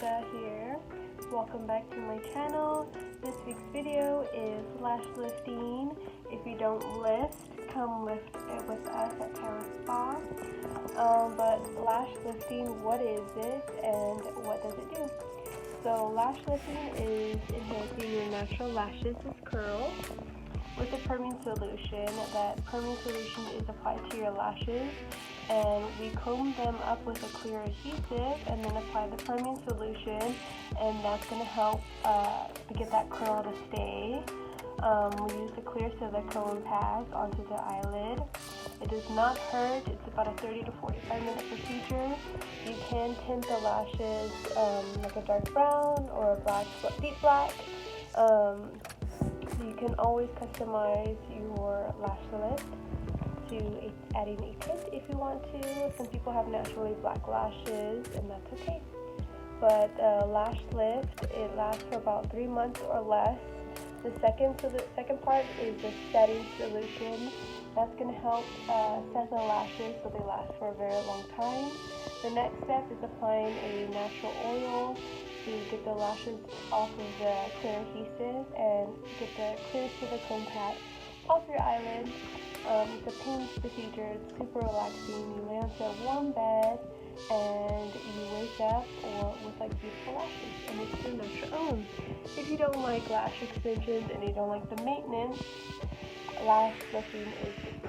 here. Welcome back to my channel. This week's video is lash lifting. If you don't lift, come lift it with us at Terra Spa. But lash lifting, what is it and what does it do? So lash lifting is enhancing your natural lashes with curls with a perming solution. That perming solution is applied to your lashes, and we comb them up with a clear adhesive and then apply the perming solution, and that's going to help to get that curl to stay. We use the clear silicone pads onto the eyelid. It does not hurt. It's about a 30 to 45 minute procedure. You can tint the lashes like a dark brown or a black, deep black. You can always customize your lash lift to adding a tint if you want to. Some people have naturally black lashes, and that's okay. But lash lift, it lasts for about 3 months or less. The second part is the setting solution. That's going to help set the lashes so they last for a very long time. The next step is applying a natural oil to get the lashes off of the clear adhesive and get the clear silicone pad off your eyelid. It's a painless procedure. It's super relaxing. You lay onto a warm bed and you wake up with like beautiful lashes, and it's your natural own. If you don't like lash extensions and you don't like the maintenance, lash lifting is good.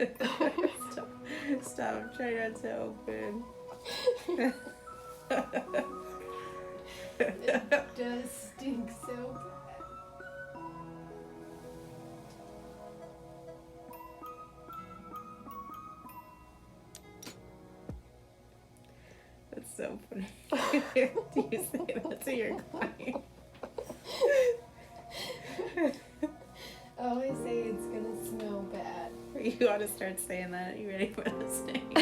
Stop. Stop. Try not to open. It does stink so bad. That's so funny. Do you say that to your client? I always say it's gonna smell bad. You ought to start saying that. Are you ready for this thing?